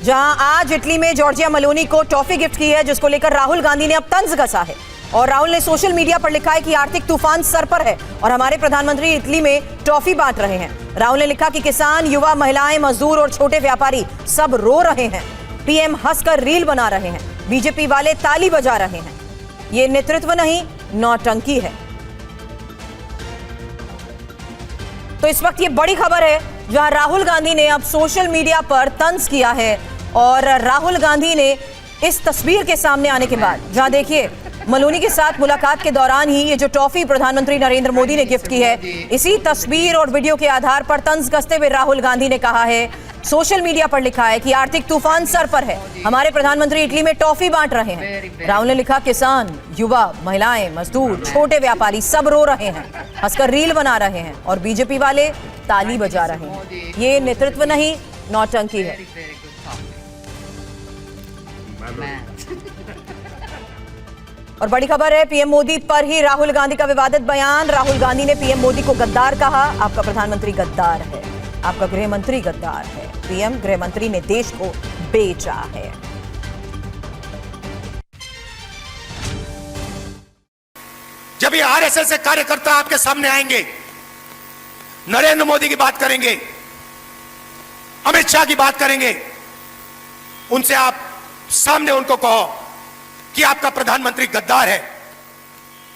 जहां आज इटली में जॉर्जिया मेलोनी को टॉफी गिफ्ट की है, जिसको लेकर राहुल गांधी ने अब तंज कसा है। और राहुल ने सोशल मीडिया पर लिखा है कि आर्थिक तूफान सर पर है और हमारे प्रधानमंत्री इटली में टॉफी बांट रहे हैं। राहुल ने लिखा कि किसान, युवा, महिलाएं, मजदूर और छोटे व्यापारी सब रो रहे हैं। पीएम हंसकर रील बना रहे हैं, बीजेपी वाले ताली बजा रहे हैं। ये नेतृत्व नहीं, नौटंकी है। तो इस वक्त ये बड़ी खबर है जहां राहुल गांधी ने अब सोशल मीडिया पर तंज किया है। और राहुल गांधी ने इस तस्वीर के सामने आने के बाद, जहां देखिए मेलोनी के साथ मुलाकात के दौरान ही ये जो टॉफी प्रधानमंत्री नरेंद्र मोदी ने गिफ्ट की है, इसी तस्वीर और वीडियो के आधार पर तंज कसते हुए राहुल गांधी ने कहा है, सोशल मीडिया पर लिखा है कि आर्थिक तूफान सर पर है, हमारे प्रधानमंत्री इटली में टॉफी बांट रहे हैं। राहुल ने लिखा, किसान, युवा, महिलाएं, मजदूर, छोटे व्यापारी सब रो रहे हैं, हंसकर रील बना रहे हैं और बीजेपी वाले ताली बजा रहे हैं। ये नेतृत्व नहीं, नौटंकी है। और बड़ी खबर है, पीएम मोदी पर ही राहुल गांधी का विवादित बयान। राहुल गांधी ने पीएम मोदी को गद्दार कहा। आपका प्रधानमंत्री गद्दार है, आपका गृह मंत्री गद्दार है, पीएम गृह मंत्री ने देश को बेचा है। जब ये आरएसएस से कार्यकर्ता आपके सामने आएंगे, नरेंद्र मोदी की बात करेंगे, अमित शाह की बात करेंगे, उनसे आप सामने उनको कहो कि आपका प्रधानमंत्री गद्दार है,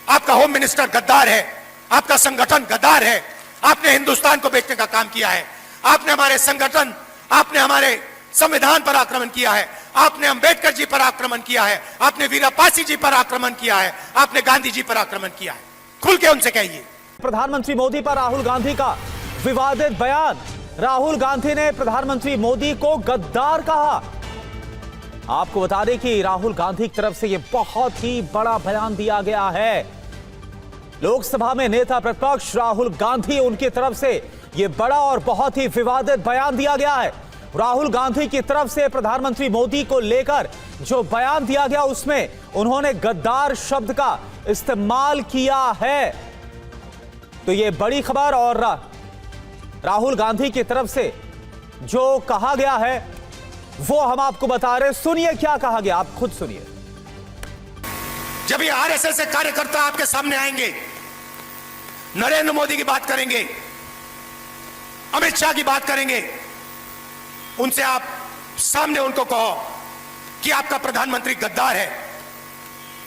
आपका होम मिनिस्टर गद्दार है, आपका संगठन गद्दार है, आपने हिंदुस्तान को बेचने का काम किया है, आपने हमारे संगठन, आपने हमारे संविधान पर आक्रमण किया है, आपने अंबेडकर जी पर आक्रमण किया है, आपने वीरापासी जी पर आक्रमण किया है, आपने गांधी जी पर आक्रमण किया है। खुल के उनसे कहिए। प्रधानमंत्री मोदी पर राहुल गांधी का विवादित बयान। राहुल गांधी ने प्रधानमंत्री मोदी को गद्दार कहा। आपको बता दें कि राहुल गांधी की तरफ से यह बहुत ही बड़ा बयान दिया गया है। लोकसभा में नेता प्रतिपक्ष राहुल गांधी, उनकी तरफ से यह बड़ा और बहुत ही विवादित बयान दिया गया है। राहुल गांधी की तरफ से प्रधानमंत्री मोदी को लेकर जो बयान दिया गया, उसमें उन्होंने गद्दार शब्द का इस्तेमाल किया है। तो यह बड़ी खबर, और राहुल गांधी की तरफ से जो कहा गया है वो हम आपको बता रहे। सुनिए क्या कहा गया, आप खुद सुनिए। जब ये आरएसएस से कार्यकर्ता आपके सामने आएंगे, नरेंद्र मोदी की बात करेंगे, अमित शाह की बात करेंगे, उनसे आप सामने उनको कहो कि आपका प्रधानमंत्री गद्दार है,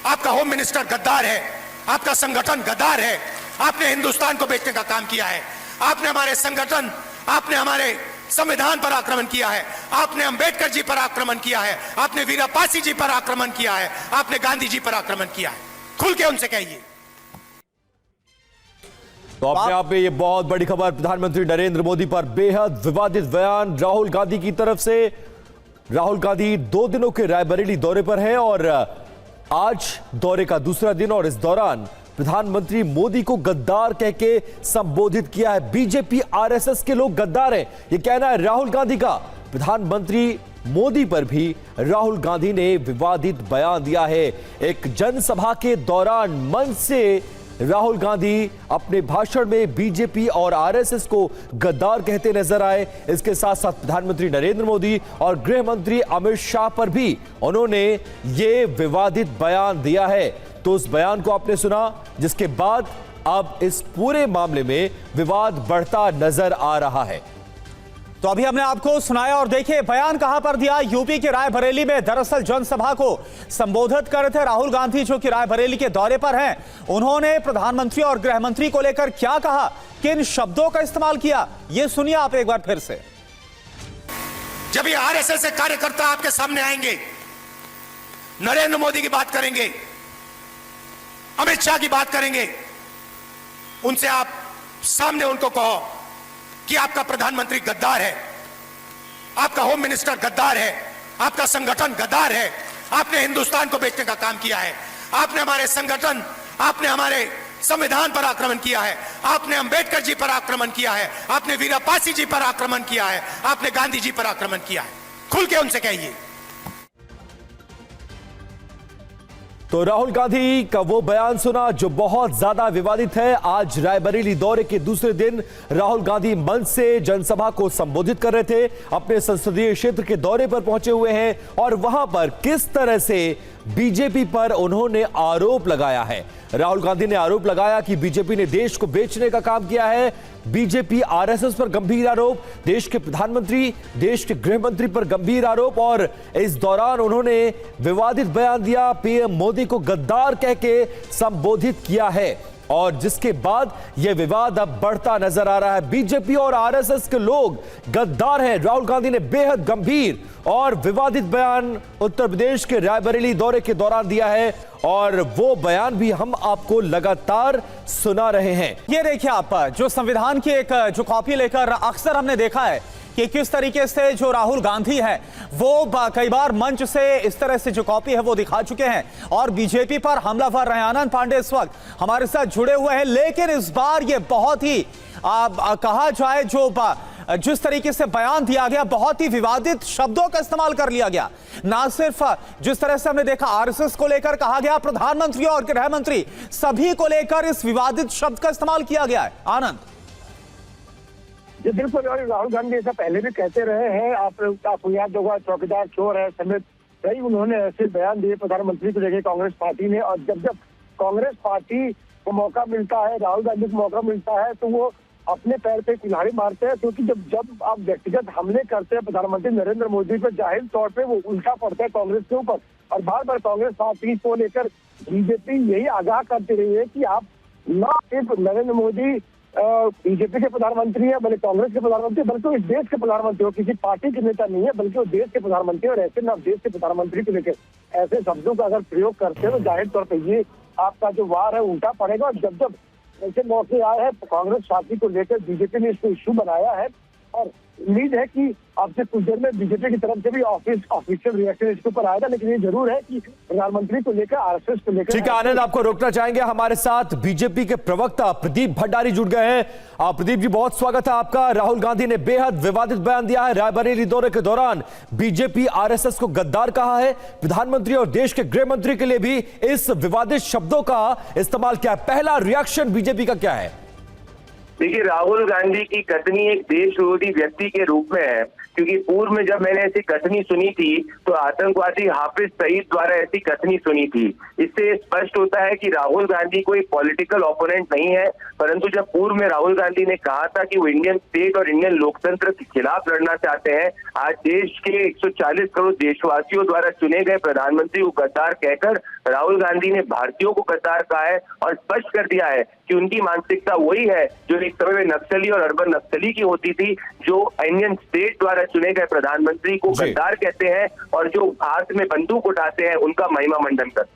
आपका होम मिनिस्टर गद्दार है, आपका संगठन गद्दार है, आपने हिंदुस्तान को बेचने का काम किया है, आपने हमारे संगठन, आपने हमारे संविधान पर आक्रमण किया है, आपने अंबेडकर जी पर आक्रमण किया है, आपने वीरापासी जी पर आक्रमण किया है, आपने गांधी जी पर आक्रमण किया है। खुल के उनसे कहिए। तो अपने आप में ये बहुत बड़ी खबर, प्रधानमंत्री नरेंद्र मोदी पर बेहद विवादित बयान राहुल गांधी की तरफ से। राहुल गांधी 2 दिनों के रायबरेली दौरे पर हैं और आज दौरे का दूसरा दिन, और इस दौरान प्रधानमंत्री मोदी को गद्दार कह के संबोधित किया है। बीजेपी आरएसएस के लोग गद्दार हैं, ये कहना है राहुल गांधी का। प्रधानमंत्री मोदी पर भी राहुल गांधी ने विवादित बयान दिया है। एक जनसभा के दौरान मंच से राहुल गांधी अपने भाषण में बीजेपी और आरएसएस को गद्दार कहते नजर आए। इसके साथ साथ प्रधानमंत्री नरेंद्र मोदी और गृह मंत्री अमित शाह पर भी उन्होंने ये विवादित बयान दिया है। तो उस बयान को आपने सुना, जिसके बाद अब इस पूरे मामले में विवाद बढ़ता नजर आ रहा है। तो अभी हमने आपको सुनाया, और देखिए बयान कहां पर दिया। यूपी के रायबरेली में दरअसल जनसभा को संबोधित कर रहे थे राहुल गांधी, जो कि रायबरेली के दौरे पर हैं। उन्होंने प्रधानमंत्री और गृह मंत्री को लेकर क्या कहा, किन शब्दों का इस्तेमाल किया, यह सुनिए आप एक बार फिर से। जब ये आरएसएस से कार्यकर्ता आपके सामने आएंगे, नरेंद्र मोदी की बात करेंगे, अमित शाह की बात करेंगे, उनसे आप सामने उनको कहो कि आपका प्रधानमंत्री गद्दार है, आपका होम मिनिस्टर गद्दार है, आपका संगठन गद्दार है, आपने हिंदुस्तान को बेचने का काम किया है, आपने हमारे संगठन, आपने हमारे संविधान पर आक्रमण किया है, आपने अंबेडकर जी पर आक्रमण किया है, आपने वीरापासी जी पर आक्रमण किया है, आपने गांधी जी पर आक्रमण किया है। खुल के उनसे कहिए। तो राहुल गांधी का वो बयान सुना जो बहुत ज्यादा विवादित है। आज रायबरेली दौरे के दूसरे दिन राहुल गांधी मंच से जनसभा को संबोधित कर रहे थे। अपने संसदीय क्षेत्र के दौरे पर पहुंचे हुए हैं और वहां पर किस तरह से बीजेपी पर उन्होंने आरोप लगाया है। राहुल गांधी ने आरोप लगाया कि बीजेपी ने देश को बेचने का काम किया है। बीजेपी आरएसएस पर गंभीर आरोप, देश के प्रधानमंत्री, देश के गृह मंत्री पर गंभीर आरोप और इस दौरान उन्होंने विवादित बयान दिया, पीएम मोदी को गद्दार कह के संबोधित किया है और जिसके बाद यह विवाद अब बढ़ता नजर आ रहा है। बीजेपी और आरएसएस के लोग गद्दार हैं। राहुल गांधी ने बेहद गंभीर और विवादित बयान उत्तर प्रदेश के रायबरेली दौरे के दौरान दिया है और वो बयान भी हम आपको लगातार सुना रहे हैं। ये देखिए आप, जो संविधान की एक जो कॉपी लेकर अक्सर हमने देखा है कि किस तरीके से जो राहुल गांधी है वो कई बार मंच से इस तरह से जो कॉपी है वो दिखा चुके हैं और बीजेपी पर हमलावर रहे। आनंद पांडे इस वक्त हमारे साथ जुड़े हुए हैं, लेकिन इस बार ये बहुत ही कहा जाए जो जिस तरीके से बयान दिया गया, बहुत ही विवादित शब्दों का इस्तेमाल कर लिया गया। ना सिर्फ जिस तरह से हमने देखा आरएसएस को लेकर कहा गया, प्रधानमंत्री और गृह मंत्री सभी को लेकर इस विवादित शब्द का इस्तेमाल किया गया है। आनंद जी बिल्कुल, और राहुल गांधी ऐसा पहले भी कहते रहे हैं। आपको याद होगा चौकीदार चोर है समेत कई उन्होंने ऐसे बयान दिए प्रधानमंत्री को लेकर कांग्रेस पार्टी ने। और जब कांग्रेस पार्टी को मौका मिलता है, राहुल गांधी को मौका मिलता है, तो वो अपने पैर पे कुल्हाड़ी मारते हैं। क्योंकि जब आप व्यक्तिगत हमले करते हैं प्रधानमंत्री नरेंद्र मोदी पर, जाहिर तौर पे वो उल्टा पड़ता है कांग्रेस के ऊपर। और बार बार कांग्रेस पार्टी को लेकर बीजेपी यही आगाह करती रही है कि आप न सिर्फ नरेंद्र मोदी बीजेपी के प्रधानमंत्री है, बल्कि कांग्रेस के प्रधानमंत्री, बल्कि इस देश के प्रधानमंत्री हो, किसी पार्टी के नेता नहीं है, बल्कि वो देश के प्रधानमंत्री। और ऐसे में आप देश के प्रधानमंत्री को लेकर ऐसे शब्दों का अगर प्रयोग करते हो तो जाहिर तौर पर ये आपका जो वार है उल्टा पड़ेगा। और जब ऐसे मौके आए हैं कांग्रेस पार्टी को लेकर बीजेपी ने इसको इश्यू बनाया है और उम्मीद है कि आपसे कुछ देर में बीजेपी की तरफ से भी ऑफिशियल रिएक्शन इसके ऊपर आएगा। लेकिन ये जरूर है कि प्रधानमंत्री को लेकर, आरएसएस को लेकर। ठीक है आनंद, आपको रोकना चाहेंगे। हमारे साथ बीजेपी के प्रवक्ता प्रदीप भंडारी जुड़ गए हैं। प्रदीप जी, बहुत स्वागत है आपका। राहुल गांधी ने बेहद विवादित बयान दिया है। रायबरेली दौरे के दौरान बीजेपी आरएसएस को गद्दार कहा है। प्रधानमंत्री और देश के गृह मंत्री के लिए भी इस विवादित शब्दों का इस्तेमाल किया है। पहला रिएक्शन बीजेपी का क्या है? देखिए, राहुल गांधी की कथनी एक देश विरोधी व्यक्ति के रूप में है, क्योंकि पूर्व में जब मैंने ऐसी कथनी सुनी थी तो आतंकवादी हाफिज सईद द्वारा ऐसी कथनी सुनी थी। इससे स्पष्ट होता है कि राहुल गांधी कोई पॉलिटिकल ओपोनेंट नहीं है। परंतु जब पूर्व में राहुल गांधी ने कहा था कि वो इंडियन स्टेट और इंडियन लोकतंत्र के खिलाफ लड़ना चाहते हैं, आज देश के 140 करोड़ देशवासियों द्वारा चुने गए प्रधानमंत्री को गद्दार कहकर राहुल गांधी ने भारतीयों को गद्दार कहा है और स्पष्ट कर दिया है कि उनकी मानसिकता वही है जो एक समय में नक्सली और अर्बन नक्सली की होती थी, जो इंडियन स्टेट द्वारा चुने गए प्रधानमंत्री को गद्दार कहते हैं और जो हाथ में बंदूक उठाते हैं उनका महिमा मंडन करते हैं।